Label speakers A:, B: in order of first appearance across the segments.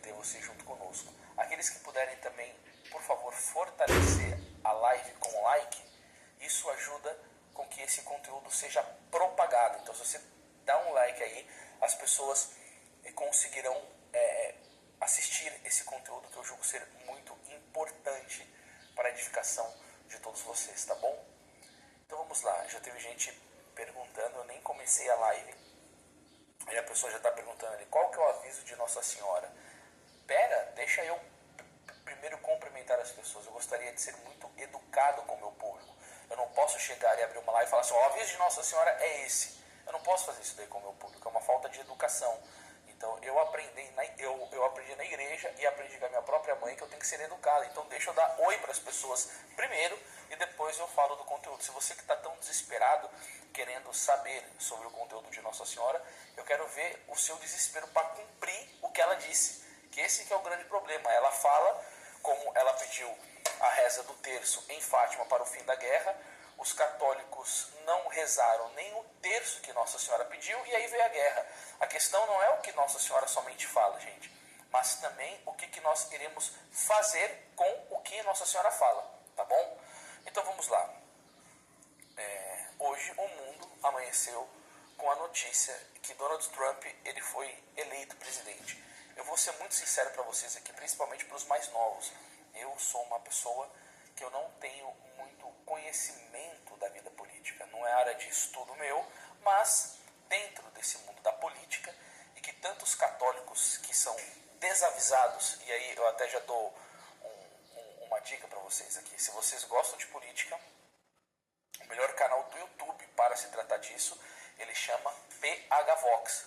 A: ter você junto conosco. Aqueles que puderem também, por favor, fortalecer a live com like, isso ajuda com que esse conteúdo seja propagado. Então, se você dá um like aí, as pessoas conseguirão assistir esse conteúdo que eu julgo ser muito importante para a edificação de todos vocês, tá bom? Então vamos lá, já teve gente perguntando, eu nem comecei a live, aí a pessoa já está perguntando ali, qual que é o aviso de Nossa Senhora? Pera, deixa eu primeiro cumprimentar as pessoas, eu gostaria de ser muito educado com o meu público. Eu não posso chegar e abrir uma live e falar assim, o aviso de Nossa Senhora é esse. Eu não posso fazer isso daí com o meu público, é uma falta de educação. Então eu aprendi na igreja e aprendi com a minha própria mãe que eu tenho que ser educado. Então deixa eu dar oi para as pessoas primeiro e depois eu falo do conteúdo. Se você que está tão desesperado, querendo saber sobre o conteúdo de Nossa Senhora, eu quero ver o seu desespero para cumprir o que ela disse. Que esse que é o grande problema. Ela fala, como ela pediu a reza do terço em Fátima para o fim da guerra, os católicos não rezaram nem o terço que Nossa Senhora pediu e aí veio a guerra. A questão não é o que Nossa Senhora somente fala, gente, mas também o que nós iremos fazer com o que Nossa Senhora fala, tá bom? Então vamos lá. Hoje o mundo amanheceu com a notícia que Donald Trump ele foi eleito presidente. Eu vou ser muito sincero para vocês aqui, principalmente para os mais novos. Eu sou uma pessoa que eu não tenho muito conhecimento da vida política. Não é área de estudo meu, mas dentro desse mundo da política, e que tantos católicos que são desavisados, e aí eu até já dou uma dica para vocês aqui. Se vocês gostam de política, o melhor canal do YouTube para se tratar disso, ele chama PH Vox,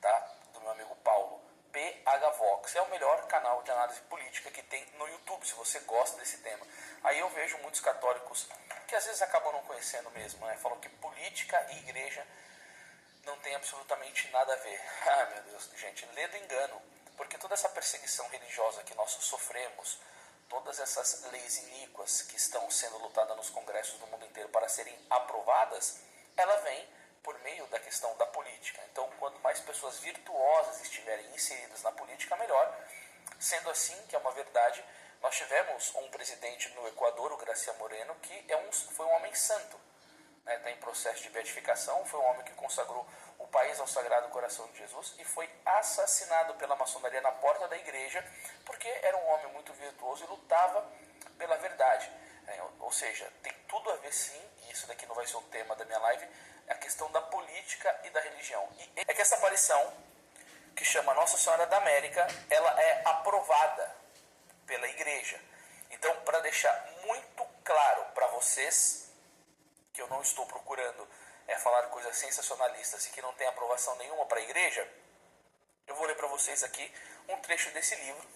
A: tá? Do meu amigo Paulo. PH Vox é o melhor canal de análise política que tem no YouTube, se você gosta desse tema. Aí eu vejo muitos católicos que às vezes acabam não conhecendo mesmo, né? Falam que política e igreja não tem absolutamente nada a ver. Ah, meu Deus, gente, lê do engano, porque toda essa perseguição religiosa que nós sofremos, todas essas leis iníquas que estão sendo lutadas nos congressos do mundo inteiro para serem aprovadas, ela vem por meio da questão da política. Então, quanto mais pessoas virtuosas estiverem inseridas na política, melhor. Sendo assim, que é uma verdade, nós tivemos um presidente no Equador, o García Moreno, que foi um homem santo. Está em processo de beatificação, foi um homem que consagrou o país ao Sagrado Coração de Jesus e foi assassinado pela maçonaria na porta da igreja, porque era um homem muito virtuoso e lutava pela verdade. Ou seja, tem tudo a ver sim, e isso daqui não vai ser o tema da minha live, a questão da política e da religião. E é que essa aparição, que chama Nossa Senhora da América, ela é aprovada pela igreja. Então, para deixar muito claro para vocês, que eu não estou procurando falar coisas sensacionalistas e que não tem aprovação nenhuma para a igreja, eu vou ler para vocês aqui um trecho desse livro,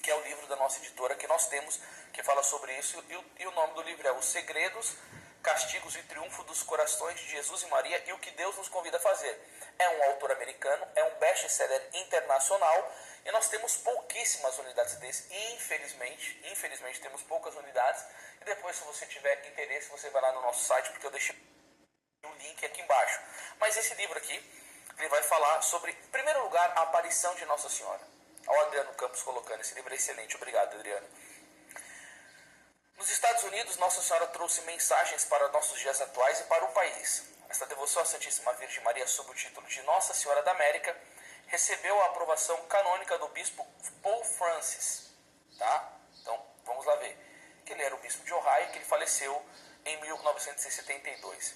A: que é o livro da nossa editora que nós temos, que fala sobre isso, e o nome do livro é Os Segredos, Castigos e Triunfo dos Corações de Jesus e Maria e o que Deus nos convida a fazer. É um autor americano, é um best-seller internacional e nós temos pouquíssimas unidades desse, e infelizmente temos poucas unidades. E depois, se você tiver interesse, você vai lá no nosso site, porque eu deixei o link aqui embaixo. Mas esse livro aqui, ele vai falar sobre, em primeiro lugar, a aparição de Nossa Senhora. Olha o Adriano Campos colocando, esse livro é excelente, obrigado, Adriano. Nos Estados Unidos, Nossa Senhora trouxe mensagens para nossos dias atuais e para o país. Esta devoção à Santíssima Virgem Maria, sob o título de Nossa Senhora da América, recebeu a aprovação canônica do bispo Paul Francis. Tá? Então, vamos lá ver. Que ele era o bispo de Ohio, que ele faleceu em 1972.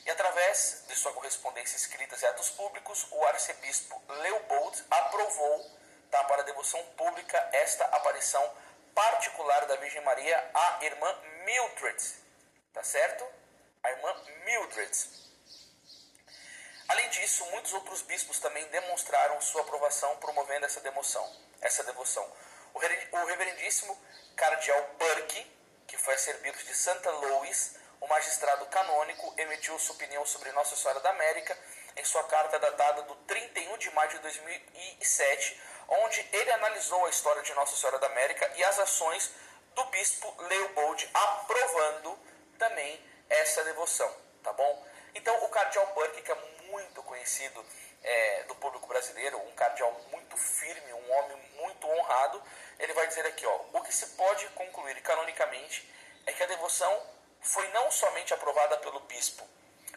A: E através de sua correspondência escritas e atos públicos, o arcebispo Leopold aprovou, tá, para a devoção pública esta aparição particular da Virgem Maria, a irmã Mildred, tá certo? A irmã Mildred. Além disso, muitos outros bispos também demonstraram sua aprovação promovendo essa devoção. O reverendíssimo cardeal Burke, que foi arcebispo de Santa Louis, o magistrado canônico, emitiu sua opinião sobre Nossa Senhora da América em sua carta datada do 31 de maio de 2007, onde ele analisou a história de Nossa Senhora da América e as ações do bispo Leopold, aprovando também essa devoção, tá bom? Então, o cardeal Burke, que é muito conhecido do público brasileiro, um cardeal muito firme, um homem muito honrado, ele vai dizer aqui, ó, o que se pode concluir canonicamente é que a devoção foi não somente aprovada pelo bispo,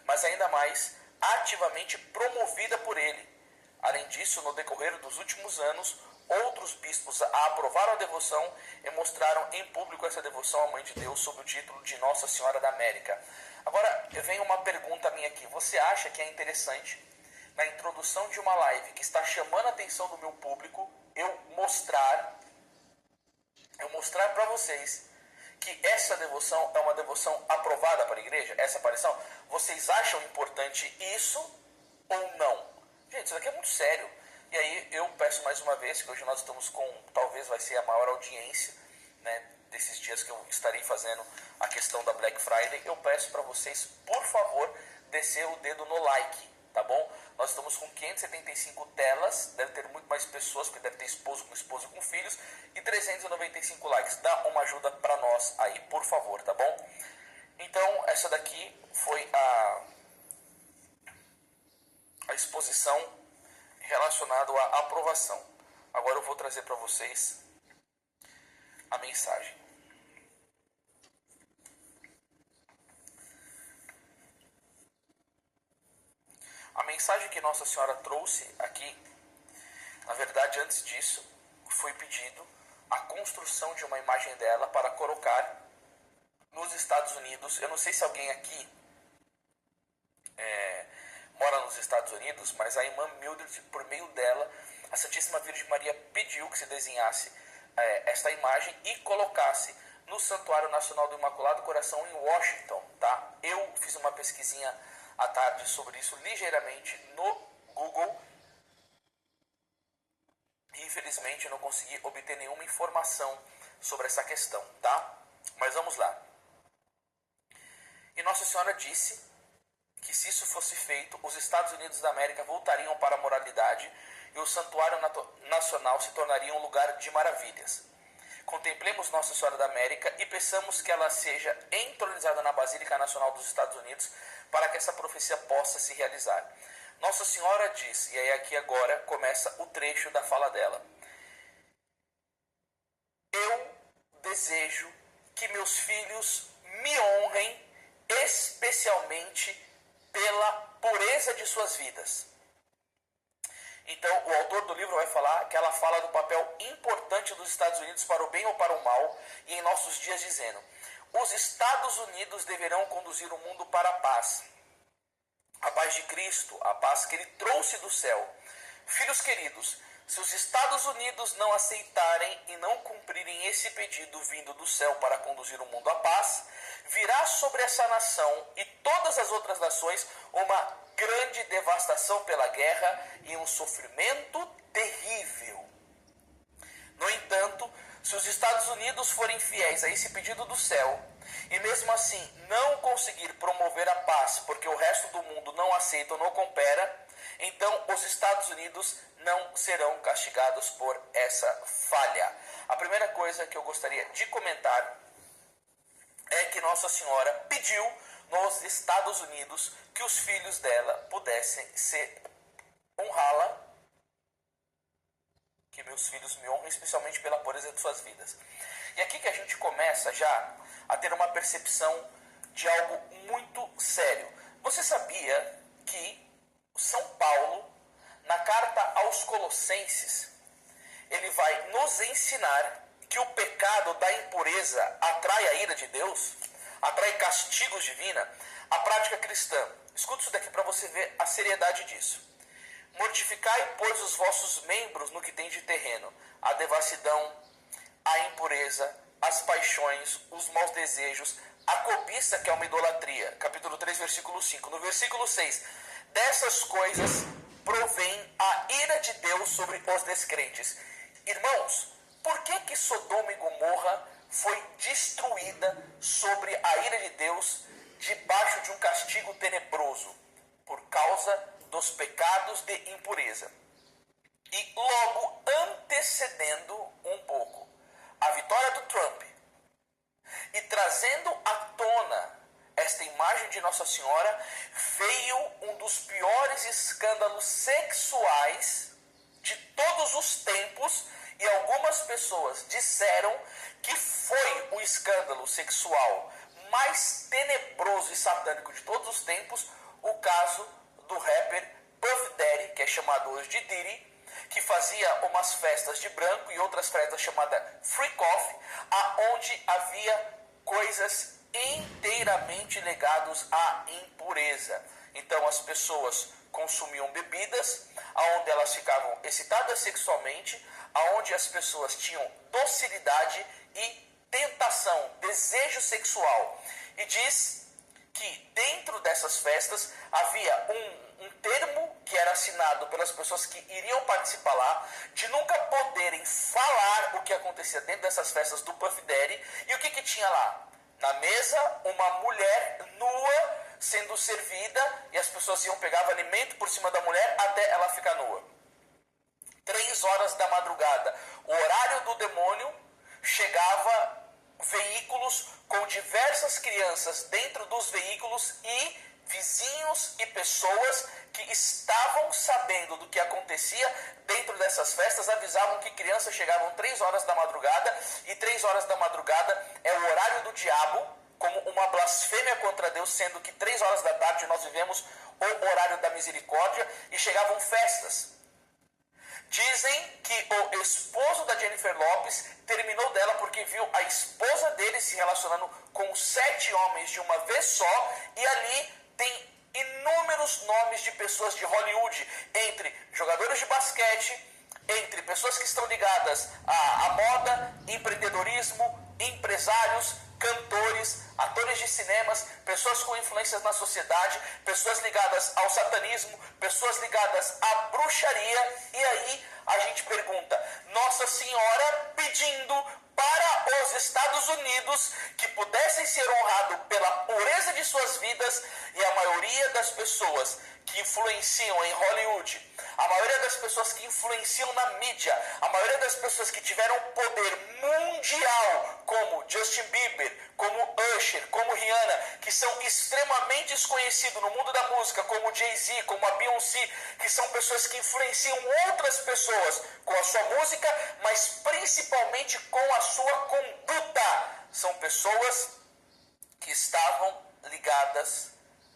A: mas ainda mais ativamente promovida por ele. Além disso, no decorrer dos últimos anos, outros bispos aprovaram a devoção e mostraram em público essa devoção à Mãe de Deus sob o título de Nossa Senhora da América. Agora, vem uma pergunta minha aqui. Você acha que é interessante, na introdução de uma live que está chamando a atenção do meu público, eu mostrar para vocês que essa devoção é uma devoção aprovada para a igreja? Essa aparição? Vocês acham importante isso ou não? Gente, isso daqui é muito sério. E aí eu peço mais uma vez, que hoje nós estamos com, talvez vai ser a maior audiência, né, desses dias que eu estarei fazendo a questão da Black Friday, eu peço para vocês, por favor, descer o dedo no like, tá bom? Nós estamos com 575 telas, deve ter muito mais pessoas, porque deve ter esposo com filhos, e 395 likes. Dá uma ajuda para nós aí, por favor, tá bom? Então, essa daqui foi a exposição relacionada à aprovação. Agora eu vou trazer para vocês a mensagem. A mensagem que Nossa Senhora trouxe aqui, na verdade, antes disso, foi pedido a construção de uma imagem dela para colocar nos Estados Unidos. Eu não sei se alguém aqui mora nos Estados Unidos, mas a irmã Mildred, por meio dela, a Santíssima Virgem Maria pediu que se desenhasse esta imagem e colocasse no Santuário Nacional do Imaculado Coração em Washington, tá? Eu fiz uma pesquisinha à tarde sobre isso ligeiramente no Google e infelizmente não consegui obter nenhuma informação sobre essa questão, tá? Mas vamos lá. E Nossa Senhora disse que se isso fosse feito, os Estados Unidos da América voltariam para a moralidade e o Santuário Nacional se tornaria um lugar de maravilhas. Contemplemos Nossa Senhora da América e peçamos que ela seja entronizada na Basílica Nacional dos Estados Unidos para que essa profecia possa se realizar. Nossa Senhora diz, e aí aqui agora começa o trecho da fala dela: eu desejo que meus filhos me honrem especialmente pela pureza de suas vidas. Então, o autor do livro vai falar que ela fala do papel importante dos Estados Unidos para o bem ou para o mal, e em nossos dias dizendo: os Estados Unidos deverão conduzir o mundo para a paz de Cristo, a paz que ele trouxe do céu. Filhos queridos, se os Estados Unidos não aceitarem e não cumprirem esse pedido vindo do céu para conduzir o mundo à paz, virá sobre essa nação e todas as outras nações uma grande devastação pela guerra e um sofrimento terrível. No entanto, se os Estados Unidos forem fiéis a esse pedido do céu, e mesmo assim não conseguir promover a paz porque o resto do mundo não aceita ou não coopera, então os Estados Unidos não serão castigados por essa falha. A primeira coisa que eu gostaria de comentar é que Nossa Senhora pediu nos Estados Unidos que os filhos dela pudessem honrá-la, que meus filhos me honrem especialmente pela pureza de suas vidas. E aqui que a gente começa já a ter uma percepção de algo muito sério. Você sabia que São Paulo, na carta aos Colossenses, ele vai nos ensinar que o pecado da impureza atrai a ira de Deus, atrai castigos divina, a prática cristã. Escuta isso daqui para você ver a seriedade disso. Mortificai, pois, os vossos membros no que tem de terreno, a devassidão, a impureza, as paixões, os maus desejos, a cobiça, que é uma idolatria. Capítulo 3, versículo 5. No versículo 6, dessas coisas provém a ira de Deus sobre os descrentes. Irmãos, por que Sodoma e Gomorra foi destruída sobre a ira de Deus, debaixo de um castigo tenebroso? Por causa dos pecados de impureza. E logo antecedendo um pouco a vitória do Trump e trazendo à tona esta imagem de Nossa Senhora, veio um dos piores escândalos escândalos sexuais de todos os tempos, e algumas pessoas disseram que foi o escândalo sexual mais tenebroso e satânico de todos os tempos, o caso do rapper Puff Daddy, que é chamado hoje de Diddy, que fazia umas festas de branco e outras festas chamadas Freak Off, aonde havia coisas inteiramente ligadas à impureza. Então as pessoas consumiam bebidas, aonde elas ficavam excitadas sexualmente, aonde as pessoas tinham docilidade e tentação, desejo sexual. E diz que dentro dessas festas havia um termo que era assinado pelas pessoas que iriam participar lá, de nunca poderem falar o que acontecia dentro dessas festas do Puff Daddy. E o que tinha lá? Na mesa, uma mulher nua sendo servida, e as pessoas iam pegar alimento por cima da mulher até ela ficar nua. 3 horas da madrugada, o horário do demônio, chegava veículos com diversas crianças dentro dos veículos, e vizinhos e pessoas que estavam sabendo do que acontecia dentro dessas festas avisavam que crianças chegavam 3 horas da madrugada, e 3 horas da madrugada é o horário do diabo, como uma blasfêmia contra Deus, sendo que 3 horas da tarde nós vivemos o horário da misericórdia, e chegavam festas. Dizem que o esposo da Jennifer Lopez terminou dela porque viu a esposa dele se relacionando com 7 homens de uma vez só, e ali tem inúmeros nomes de pessoas de Hollywood, entre jogadores de basquete, entre pessoas que estão ligadas à moda, empreendedorismo, empresários, cantores, atores de cinemas, pessoas com influências na sociedade, pessoas ligadas ao satanismo, pessoas ligadas à bruxaria. E aí a gente pergunta, Nossa Senhora pedindo para os Estados Unidos que pudessem ser honrados pela pureza de suas vidas, e a maioria das pessoas que influenciam em Hollywood, a maioria das pessoas que influenciam na mídia, a maioria das pessoas que tiveram poder mundial, como Justin Bieber, como Usher, como Rihanna, que são extremamente desconhecidos no mundo da música, como Jay-Z, como a Beyoncé, que são pessoas que influenciam outras pessoas com a sua música, mas principalmente com a sua conduta. São pessoas que estavam ligadas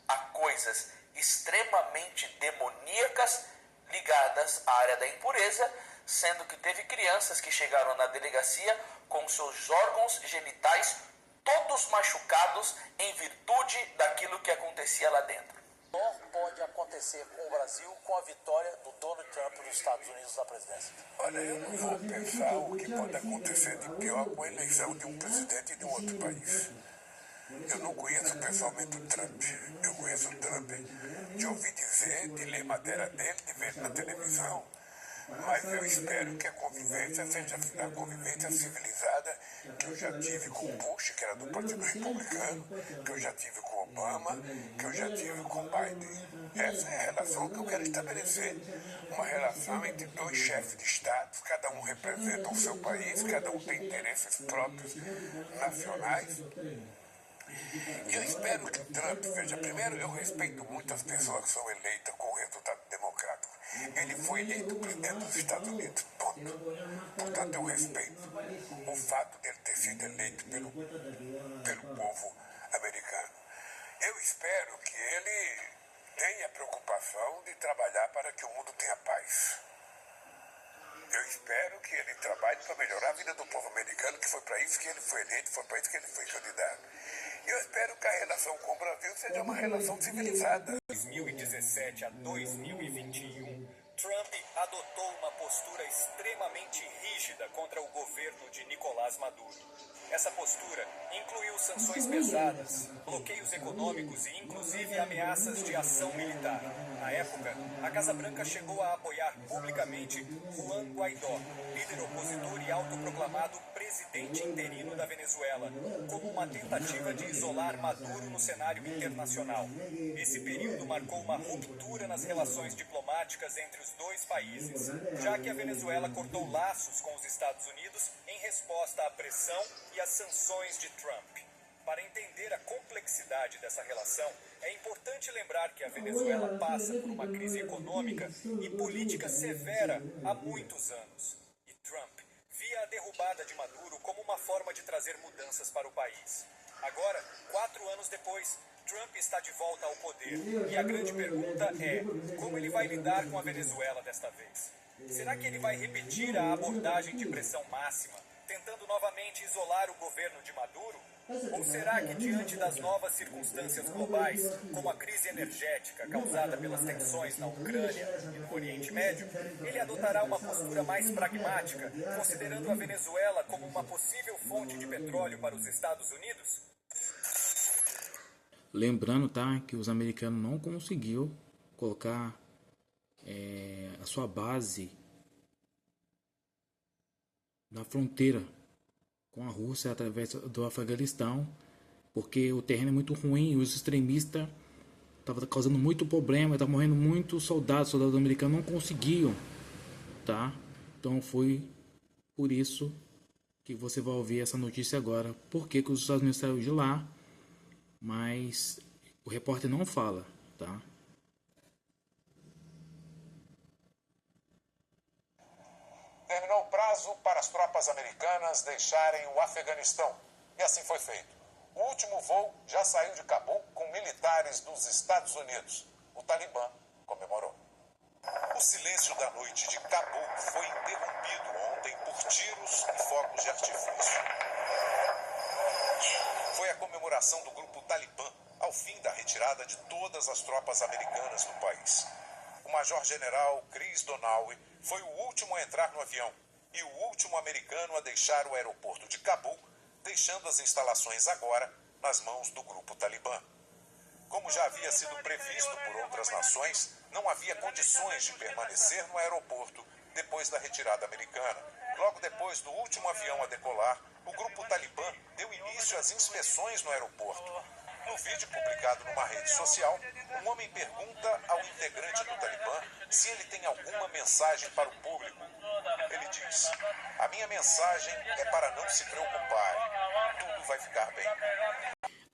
A: a coisas extremamente demoníacas, ligadas à área da impureza, sendo que teve crianças que chegaram na delegacia com seus órgãos genitais todos machucados em virtude daquilo que acontecia lá dentro.
B: Não pode acontecer com o Brasil com a vitória do Donald Trump nos Estados Unidos na presidência?
C: Olha, eu não vou pensar o que pode acontecer de pior com a eleição de um presidente de um outro país. Eu não conheço pessoalmente o Trump. Eu conheço o Trump de ouvir dizer, de ler matéria dele, de ver na televisão. Mas eu espero que a convivência seja a convivência civilizada que eu já tive com o Bush, que era do Partido Republicano, que eu já tive com o Obama, que eu já tive com o Biden. Essa é a relação que eu quero estabelecer. Uma relação entre 2 chefes de Estado, cada um representa o seu país, cada um tem interesses próprios nacionais. Eu espero que o Trump, veja, primeiro eu respeito muito as pessoas que são eleitas com resultado democrático. Ele foi eleito presidente dos Estados Unidos, ponto. Portanto, eu respeito o fato dele ter sido eleito pelo povo americano. Eu espero que ele tenha a preocupação de trabalhar para que o mundo tenha paz. Eu espero que ele trabalhe para melhorar a vida do povo americano, que foi para isso que ele foi eleito, foi para isso que ele foi candidato. E eu espero que a relação com o Brasil seja uma relação civilizada.
D: 2017 a 2021, Trump adotou uma postura extremamente rígida contra o governo de Nicolás Maduro. Essa postura incluiu sanções pesadas, bloqueios econômicos e inclusive ameaças de ação militar. Na época, a Casa Branca chegou a apoiar publicamente Juan Guaidó, líder opositor e autoproclamado presidente interino da Venezuela, como uma tentativa de isolar Maduro no cenário internacional. Esse período marcou uma ruptura nas relações diplomáticas entre os 2 países, já que a Venezuela cortou laços com os Estados Unidos em resposta à pressão e às sanções de Trump. Para entender a complexidade dessa relação, é importante lembrar que a Venezuela passa por uma crise econômica e política severa há muitos anos. E Trump via a derrubada de Maduro como uma forma de trazer mudanças para o país. Agora, 4 anos depois, Trump está de volta ao poder. E a grande pergunta é: como ele vai lidar com a Venezuela desta vez? Será que ele vai repetir a abordagem de pressão máxima, tentando novamente isolar o governo de Maduro? Ou será que, diante das novas circunstâncias globais, como a crise energética causada pelas tensões na Ucrânia e no Oriente Médio, ele adotará uma postura mais pragmática, considerando a Venezuela como uma possível fonte de petróleo para os Estados Unidos?
E: Lembrando, tá, que os americanos não conseguiu colocar a sua base na fronteira com a Rússia através do Afeganistão, porque o terreno é muito ruim e os extremistas estavam causando muito problema, estavam morrendo muitos soldados americanos não conseguiam, tá? Então foi por isso que você vai ouvir essa notícia agora. Por que os Estados Unidos saíram de lá? Mas o repórter não fala, tá?
F: Terminou o prazo para as tropas americanas deixarem o Afeganistão. E assim foi feito. O último voo já saiu de Cabul com militares dos Estados Unidos. O Talibã comemorou. O silêncio da noite de Cabul foi interrompido ontem por tiros e fogos de artifício. Foi a comemoração do grupo Talibã ao fim da retirada de todas as tropas americanas do país. O major-general Chris Donaue foi o último a entrar no avião e o último americano a deixar o aeroporto de Cabul, deixando as instalações agora nas mãos do grupo Talibã. Como já havia sido previsto por outras nações, não havia condições de permanecer no aeroporto depois da retirada americana. Logo depois do último avião a decolar, o grupo Talibã deu início às inspeções no aeroporto. No vídeo publicado numa rede social, um homem pergunta ao integrante do Talibã se ele tem alguma mensagem para o público. Ele diz: "A minha mensagem é para não se preocupar. Tudo vai ficar bem."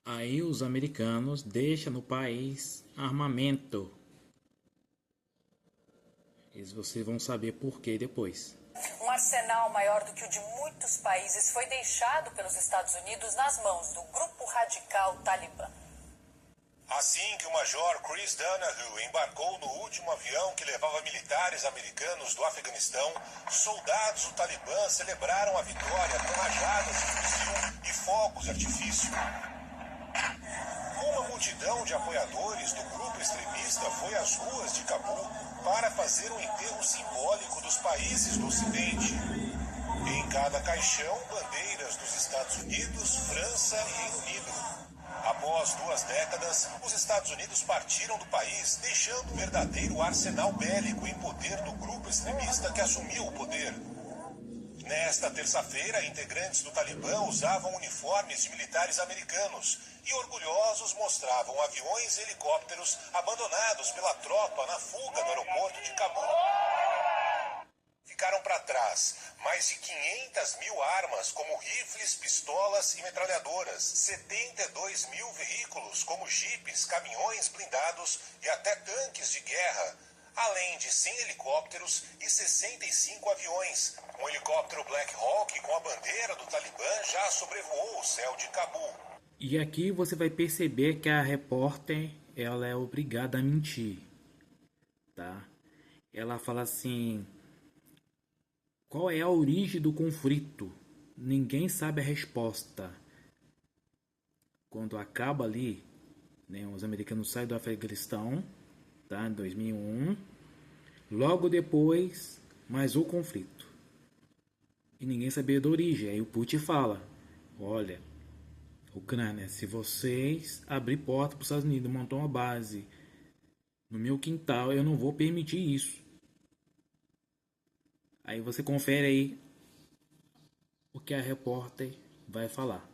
E: Aí os americanos deixam no país armamento. E vocês vão saber por que depois.
G: Um arsenal maior do que o de muitos países foi deixado pelos Estados Unidos nas mãos do grupo radical Talibã.
H: Assim que o major Chris Donaghue embarcou no último avião que levava militares americanos do Afeganistão, soldados do Talibã celebraram a vitória com rajadas de fuzil e fogos de artifício. Uma multidão de apoiadores do grupo extremista foi às ruas de Cabul para fazer um enterro simbólico dos países do Ocidente. Em cada caixão, bandeiras dos Estados Unidos, França e Reino Unido. Após 2 décadas, os Estados Unidos partiram do país, deixando um verdadeiro arsenal bélico em poder do grupo extremista que assumiu o poder. Nesta terça-feira, integrantes do Talibã usavam uniformes de militares americanos e orgulhosos mostravam aviões e helicópteros abandonados pela tropa na fuga do aeroporto de Cabul. Ficaram para trás mais de 500 mil armas, como rifles, pistolas e metralhadoras, 72 mil veículos, como jipes, caminhões blindados e até tanques de guerra, além de 100 helicópteros e 65 aviões. Um helicóptero Black Hawk com a bandeira do Talibã já sobrevoou o céu de Cabul.
E: E aqui você vai perceber que a repórter, ela é obrigada a mentir, tá? Ela fala assim: qual é a origem do conflito? Ninguém sabe a resposta. Quando acaba ali, né, os americanos saem do Afeganistão, tá, em 2001. Logo depois, mais o conflito. E ninguém sabia da origem. Aí o Putin fala: olha, Ucrânia, se vocês abrir porta para os Estados Unidos, montar uma base no meu quintal, eu não vou permitir isso. Aí você confere aí o que a repórter vai falar.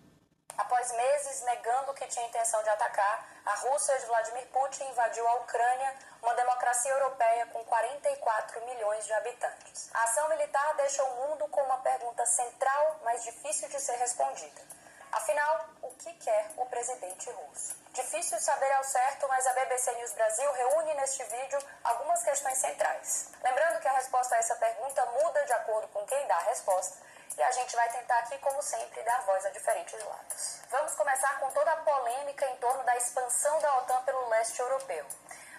G: Após meses negando que tinha intenção de atacar, a Rússia de Vladimir Putin invadiu a Ucrânia, uma democracia europeia com 44 milhões de habitantes. A ação militar deixa o mundo com uma pergunta central, mas difícil de ser respondida. Afinal, o que quer o presidente russo? Difícil saber ao certo, mas a BBC News Brasil reúne neste vídeo algumas questões centrais. Lembrando que a resposta a essa pergunta muda de acordo com quem dá a resposta, e a gente vai tentar aqui, como sempre, dar voz a diferentes lados. Vamos começar com toda a polêmica em torno da expansão da OTAN pelo leste europeu.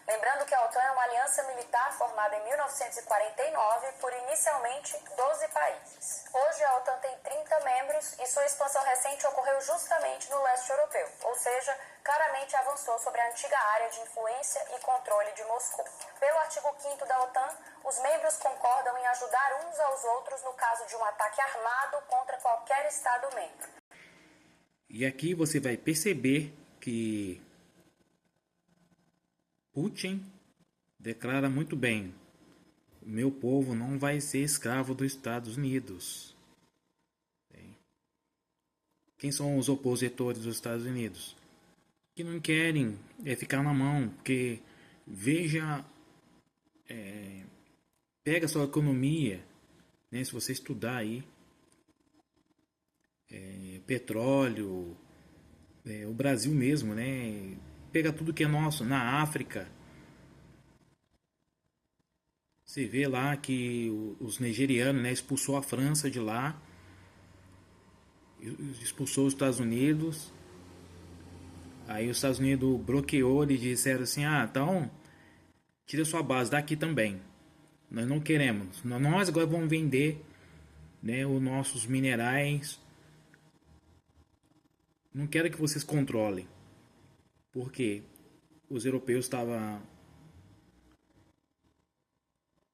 G: Lembrando que a OTAN é uma aliança militar formada em 1949 por inicialmente 12 países. Hoje a OTAN tem 30 membros e sua expansão recente ocorreu justamente no leste europeu, ou seja, claramente avançou sobre a antiga área de influência e controle de Moscou. Pelo artigo 5º da OTAN, os membros concordam em ajudar uns aos outros no caso de um ataque armado contra qualquer Estado-membro.
E: E aqui você vai perceber que Putin declara muito bem: o meu povo não vai ser escravo dos Estados Unidos. Quem são os opositores dos Estados Unidos? Que não querem ficar na mão, porque veja, pega a sua economia, né, se você estudar aí, petróleo, o Brasil mesmo, né, pega tudo que é nosso, na África. Você vê lá que os nigerianos, né, expulsou a França de lá, expulsou os Estados Unidos. Aí os Estados Unidos bloqueou e disseram assim: então tira sua base daqui também. Nós não queremos. Nós agora vamos vender, né, os nossos minerais. Não quero que vocês controlem. Porque os europeus estavam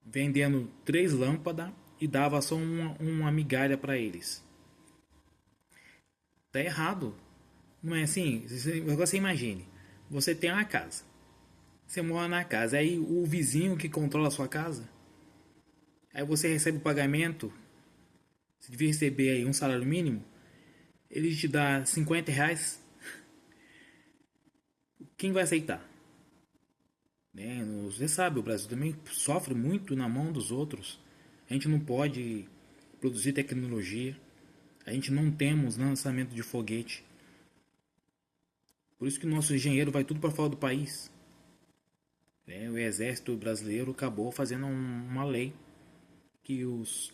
E: vendendo 3 lâmpadas e dava só uma migalha para eles. Tá errado. Não é assim? Agora você imagine. Você tem uma casa. Você mora na casa. Aí o vizinho que controla a sua casa. Aí você recebe o pagamento. Você devia receber aí um salário mínimo. Ele te dá R$50. Quem vai aceitar? Né? Você sabe, o Brasil também sofre muito na mão dos outros. A gente não pode produzir tecnologia. A gente não temos lançamento de foguete. Por isso que o nosso engenheiro vai tudo para fora do país. O exército brasileiro acabou fazendo uma lei que os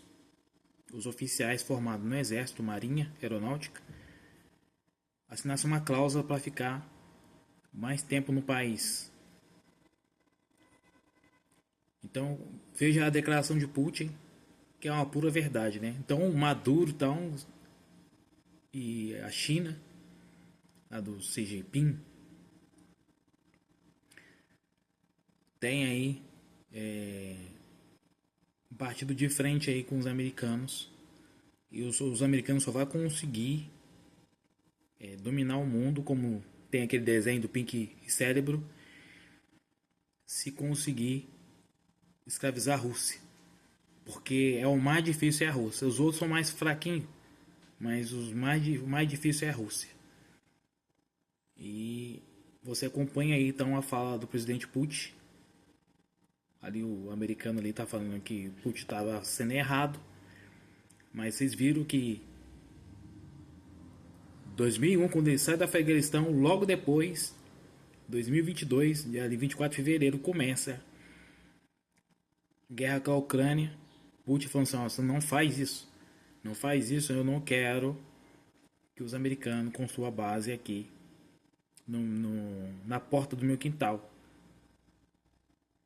E: oficiais formados no exército, marinha, aeronáutica, assinassem uma cláusula para ficar mais tempo no país. Então, veja a declaração de Putin, que é uma pura verdade, né? Então, o Maduro e a China, a do Xi Jinping, tem aí um partido de frente aí com os americanos, e os americanos só vão conseguir dominar o mundo, como tem aquele desenho do Pink Cérebro, se conseguir escravizar a Rússia, porque o mais difícil é a Rússia. Os outros são mais fraquinhos, mas o mais difícil é a Rússia. E você acompanha aí então a fala do presidente Putin. Ali o americano ali tá falando que Putin estava sendo errado, mas vocês viram que 2001, quando ele sai do Afeganistão, logo depois, 2022, dia 24 de fevereiro, começa guerra com a Ucrânia. Putin falando assim: você não faz isso, eu não quero que os americanos com sua base aqui na porta do meu quintal.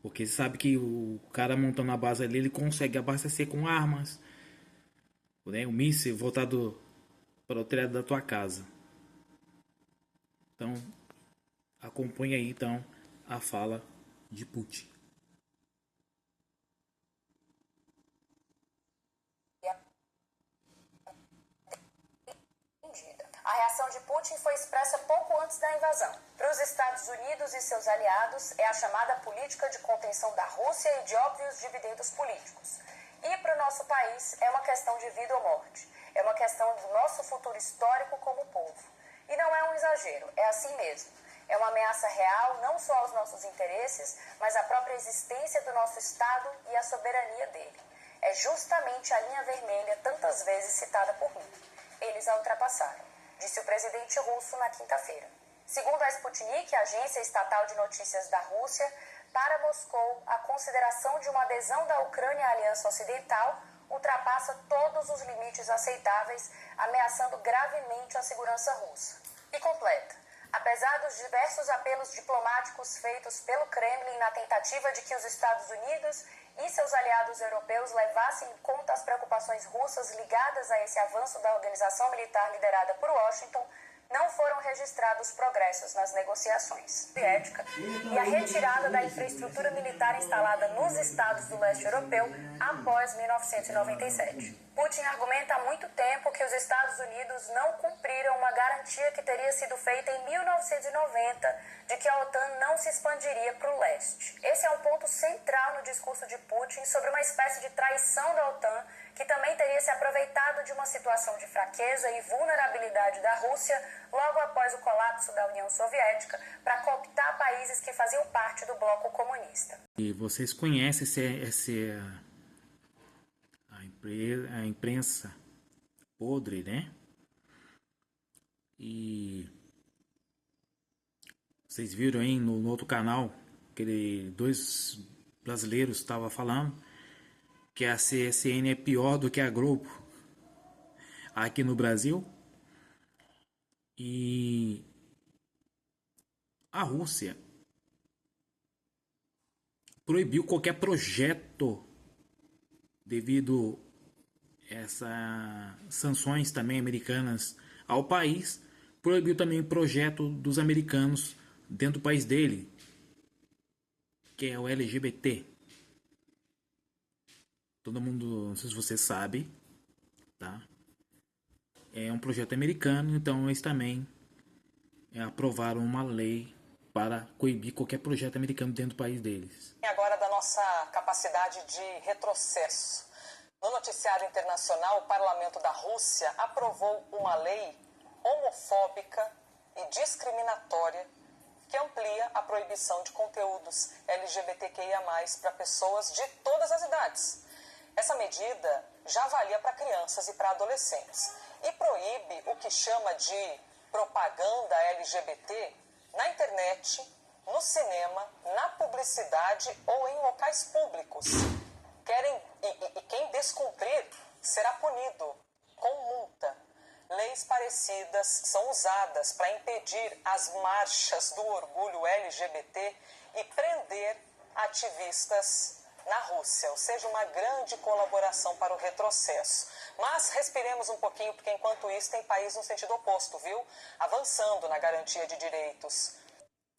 E: Porque você sabe que o cara montando a base ali, ele consegue abastecer com armas, né, o míssil voltado para o telhado da tua casa. Então, acompanha aí então a fala de Putin.
G: A reação de Putin foi expressa pouco antes da invasão. Para os Estados Unidos e seus aliados, é a chamada política de contenção da Rússia e de óbvios dividendos políticos. E para o nosso país, é uma questão de vida ou morte. É uma questão do nosso futuro histórico como povo. E não é um exagero, é assim mesmo. É uma ameaça real não só aos nossos interesses, mas à própria existência do nosso Estado e à soberania dele. É justamente a linha vermelha tantas vezes citada por mim. Eles a ultrapassaram. disse o presidente russo na quinta-feira. Segundo a Sputnik, a agência estatal de notícias da Rússia, para Moscou, a consideração de uma adesão da Ucrânia à Aliança Ocidental ultrapassa todos os limites aceitáveis, ameaçando gravemente a segurança russa. E completa: apesar dos diversos apelos diplomáticos feitos pelo Kremlin na tentativa de que os Estados Unidos e seus aliados europeus levassem em conta as preocupações russas ligadas a esse avanço da organização militar liderada por Washington, não foram registrados progressos nas negociações soviética e a retirada da infraestrutura militar instalada nos estados do leste europeu após 1997. Putin argumenta há muito tempo que os Estados Unidos não cumpriram uma garantia que teria sido feita em 1990 de que a OTAN não se expandiria para o leste. Esse é um ponto central no discurso de Putin sobre uma espécie de traição da OTAN, que também teria se aproveitado de uma situação de fraqueza e vulnerabilidade da Rússia logo após o colapso da União Soviética para cooptar países que faziam parte do bloco comunista.
E: E vocês conhecem a imprensa podre, né? E vocês viram aí no outro canal que dois brasileiros estavam falando que a CSN é pior do que a Globo aqui no Brasil. E a Rússia proibiu qualquer projeto devido a essas sanções também americanas ao país. Proibiu também o projeto dos americanos dentro do país dele, que é o LGBT. Todo mundo, não sei se você sabe, tá? É um projeto americano, então eles também aprovaram uma lei para coibir qualquer projeto americano dentro do país deles.
I: E agora da nossa capacidade de retrocesso. No noticiário internacional, o parlamento da Rússia aprovou uma lei homofóbica e discriminatória que amplia a proibição de conteúdos LGBTQIA+, para pessoas de todas as idades. Essa medida já valia para crianças e para adolescentes e proíbe o que chama de propaganda LGBT na internet, no cinema, na publicidade ou em locais públicos. E quem descumprir será punido com multa. Leis parecidas são usadas para impedir as marchas do orgulho LGBT e prender ativistas na Rússia, ou seja, uma grande colaboração para o retrocesso. Mas respiremos um pouquinho, porque enquanto isso tem país no sentido oposto, viu? Avançando na garantia de direitos.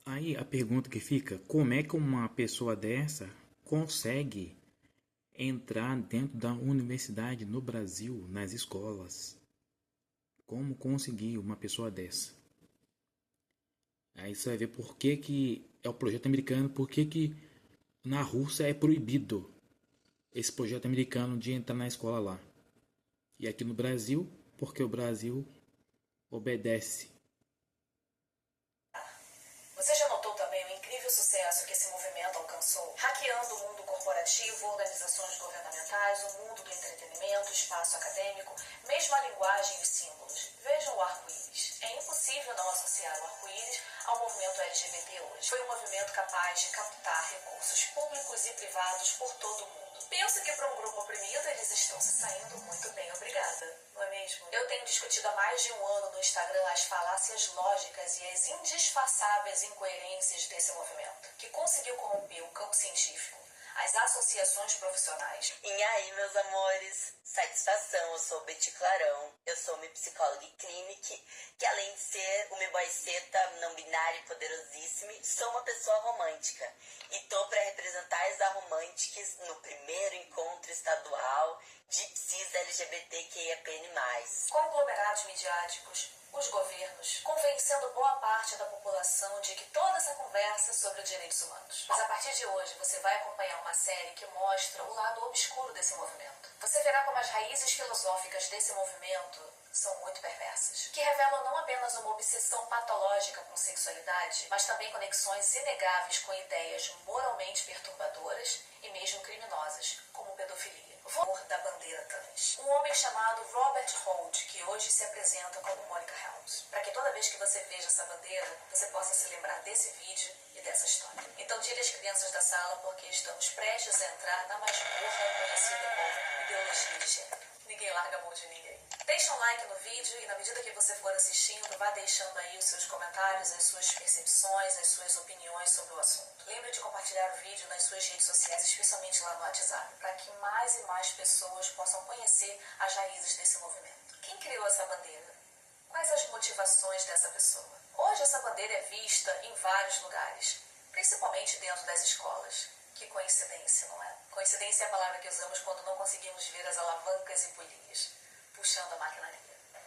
E: Aí a pergunta que fica, como é que uma pessoa dessa consegue entrar dentro da universidade no Brasil, nas escolas? Como conseguir uma pessoa dessa? Aí você vai ver por que é o projeto americano, por que na Rússia é proibido esse projeto americano de entrar na escola lá. E aqui no Brasil, porque o Brasil obedece.
G: Você já notou também o incrível sucesso que esse movimento alcançou, hackeando o mundo corporativo, organizações governamentais, o mundo do entretenimento, o espaço acadêmico, mesmo a linguagem e os símbolos. Vejam o arco-íris. É impossível não associar o arco-íris ao movimento LGBT hoje. Foi um movimento capaz de captar recursos públicos e privados por todo o mundo. Penso que para um grupo oprimido eles estão se saindo muito bem, obrigada, não é mesmo? Eu tenho discutido há mais de um ano no Instagram as falácias lógicas e as indisfaçáveis incoerências desse movimento, que conseguiu corromper o campo científico, as associações profissionais.
J: E aí, meus amores, satisfação, eu sou Betty Clarão, eu sou uma psicóloga clínica, que além de ser uma boiceta não binária e poderosíssima, sou uma pessoa romântica. E tô para representar as Aromânticas no primeiro encontro estadual de psis LGBTQIAPN+.
G: Conglomerados midiáticos, os governos, convencendo boa parte da população de que toda essa conversa sobre os direitos humanos. Mas a partir de hoje você vai acompanhar uma série que mostra o lado obscuro desse movimento. Você verá como as raízes filosóficas desse movimento são muito perversas, que revelam não apenas uma obsessão patológica com sexualidade, mas também conexões inegáveis com ideias moralmente perturbadoras e mesmo criminosas, como pedofilia. O da bandeira trans. Um homem chamado Robert Holt, que hoje se apresenta como Mônica Helms, para que toda vez que você veja essa bandeira, você possa se lembrar desse vídeo e dessa história. Então tire as crianças da sala porque estamos prestes a entrar na masmorra conhecida como ideologia de gênero. Ninguém larga a mão de ninguém. Deixa um like no vídeo e na medida que você for assistindo, vá deixando aí os seus comentários, as suas percepções, as suas opiniões sobre o assunto. Lembre de compartilhar o vídeo nas suas redes sociais, especialmente lá no WhatsApp, para que mais e mais pessoas possam conhecer as raízes desse movimento. Quem criou essa bandeira? Quais as motivações dessa pessoa? Hoje essa bandeira é vista em vários lugares, principalmente dentro das escolas. Que coincidência, não é? Coincidência é a palavra que usamos quando não conseguimos ver as alavancas e polias puxando a maquinaria.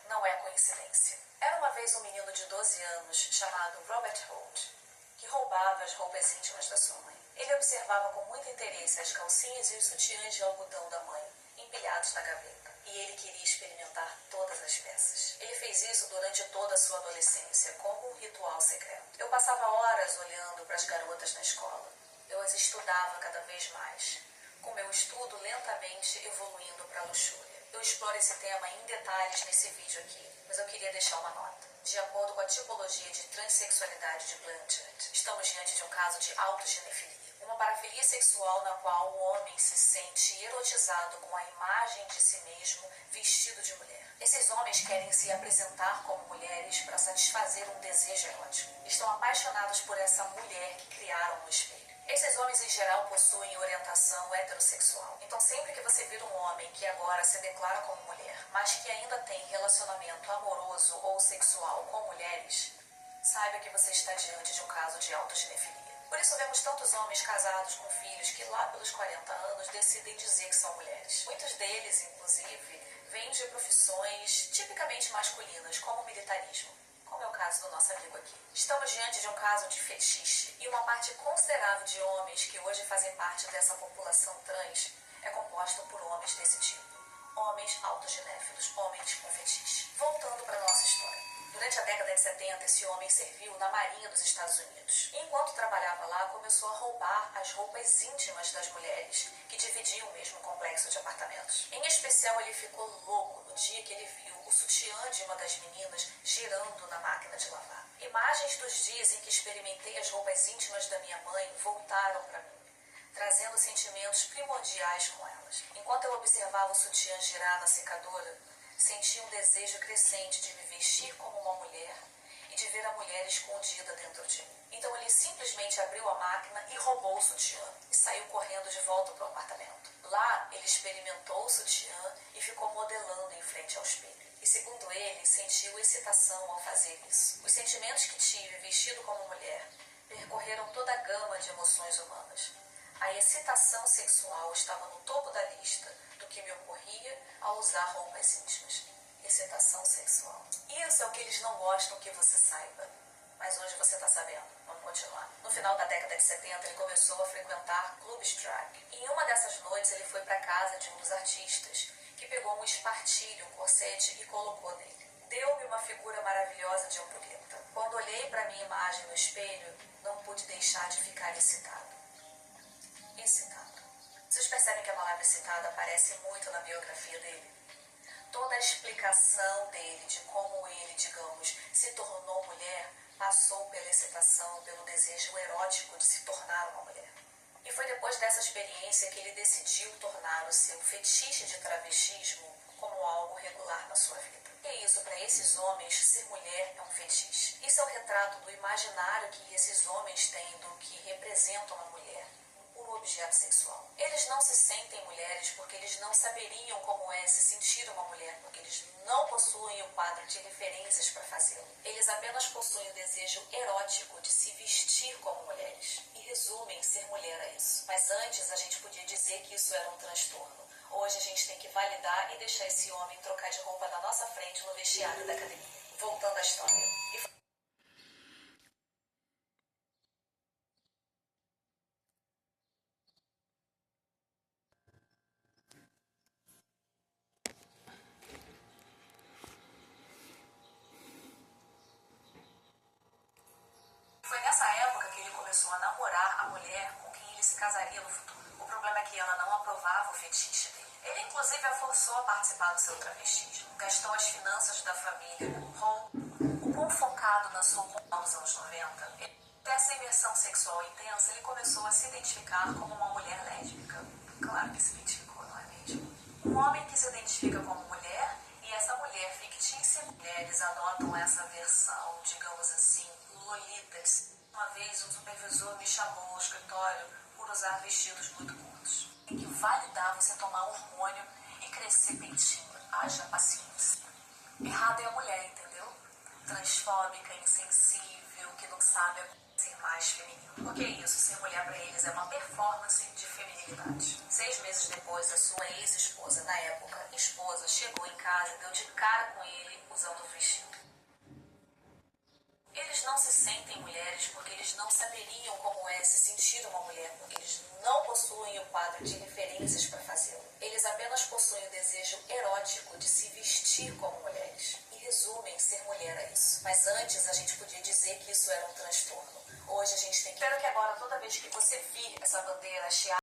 G: Não é coincidência. Era uma vez um menino de 12 anos chamado Robert Holt, que roubava as roupas íntimas da sua mãe. Ele observava com muito interesse as calcinhas e os sutiãs de algodão da mãe, empilhados na gaveta, e ele queria experimentar todas as peças. Ele fez isso durante toda a sua adolescência, como um ritual secreto. Eu passava horas olhando para as garotas na escola. Eu as estudava cada vez mais, com meu estudo lentamente evoluindo para a luxúria. Eu exploro esse tema em detalhes nesse vídeo aqui, mas eu queria deixar uma nota. De acordo com a tipologia de transexualidade de Blanchard, estamos diante de um caso de autogenefilia, uma parafilia sexual na qual o homem se sente erotizado com a imagem de si mesmo vestido de mulher. Esses homens querem se apresentar como mulheres para satisfazer um desejo erótico. Estão apaixonados por essa mulher que criaram no espelho. Esses homens, em geral, possuem orientação heterossexual. Então, sempre que você vir um homem que agora se declara como mulher, mas que ainda tem relacionamento amoroso ou sexual com mulheres, saiba que você está diante de um caso de autogenefilia. Por isso, vemos tantos homens casados com filhos que, lá pelos 40 anos, decidem dizer que são mulheres. Muitos deles, inclusive, vêm de profissões tipicamente masculinas, como o militarismo. Como é o caso do nosso amigo aqui. Estamos diante de um caso de fetiche e uma parte considerável de homens que hoje fazem parte dessa população trans é composta por homens desse tipo. Homens autogenéfilos, homens com fetiche. Voltando para a nossa história. Durante a década de 70, esse homem serviu na Marinha dos Estados Unidos. E enquanto trabalhava lá, começou a roubar as roupas íntimas das mulheres que dividiam o mesmo complexo de apartamentos. Em especial, ele ficou louco no dia que ele viu o sutiã de uma das meninas girando na máquina de lavar. Imagens dos dias em que experimentei as roupas íntimas da minha mãe voltaram para mim, trazendo sentimentos primordiais com elas. Enquanto eu observava o sutiã girar na secadora, senti um desejo crescente de me vestir como uma mulher e de ver a mulher escondida dentro de mim. Então ele simplesmente abriu a máquina e roubou o sutiã e saiu correndo de volta para o apartamento. Lá, ele experimentou o sutiã e ficou modelando em frente ao espelho. E segundo ele, sentiu excitação ao fazer isso. Os sentimentos que tive vestido como mulher percorreram toda a gama de emoções humanas. A excitação sexual estava no topo da lista do que me ocorria ao usar roupas íntimas. Excitação sexual. Isso é o que eles não gostam que você saiba. Mas hoje você está sabendo. Vamos continuar. No final da década de 70, ele começou a frequentar clubes drag. E em uma dessas noites, ele foi para casa de um dos artistas, que pegou um espartilho, um corsete e colocou nele. Deu-me uma figura maravilhosa de ampulheta. Quando olhei para minha imagem no espelho, não pude deixar de ficar excitado. Excitado. Vocês percebem que a palavra excitada aparece muito na biografia dele? Toda a explicação dele de como ele, digamos, se tornou mulher, passou pela excitação, pelo desejo erótico de se tornar uma mulher. E foi depois dessa experiência que ele decidiu tornar o seu fetiche de travestismo como algo regular na sua vida. E é isso, para esses homens, ser mulher é um fetiche. Isso é o retrato do imaginário que esses homens têm do que representa uma mulher, um objeto sexual. Eles não se sentem mulheres porque eles não saberiam como é se sentir uma mulher, porque eles não possuem o quadro de referências para fazê-lo. Eles apenas possuem o desejo erótico de se vestir como mulheres e resumem ser mulher a isso. Mas antes a gente podia dizer que isso era um transtorno. Hoje a gente tem que validar e deixar esse homem trocar de roupa na nossa frente no vestiário da academia. Voltando à história. Foi nessa época que ele começou a namorar a mulher com quem ele se casaria no futuro. O problema é que ela não aprovava o fetiche dele. Ele, inclusive, a forçou a participar do seu travestismo. Gastou as finanças da família com roupa, pouco focado na sua nos anos 90, dessa imersão sexual intensa, ele começou a se identificar como uma mulher lésbica. Claro que se identificou, não é mesmo? Um homem que se identifica como mulher e essa mulher fictícia. Mulheres adotam essa versão, digamos assim, lolitas. Uma vez um supervisor me chamou ao escritório por usar vestidos muito curtos. Tem que validar você tomar hormônio e crescer peitinho. Haja paciência. Errado é a mulher, entendeu? Transfóbica, insensível, que não sabe ser mais feminino. Porque isso, ser mulher pra eles é uma performance de feminilidade. 6 meses depois, a sua ex-esposa, na época, esposa, chegou em casa e deu de cara com ele usando o vestido. Eles não se sentem mulheres porque eles não saberiam como é se sentir uma mulher, porque eles não possuem o quadro de referências para fazê-lo. Eles apenas possuem o desejo erótico de se vestir como mulheres. E resumem ser mulher a isso. Mas antes a gente podia dizer que isso era um transtorno. Hoje a gente tem que... Espero que agora, toda vez que você vir essa bandeira hasteada,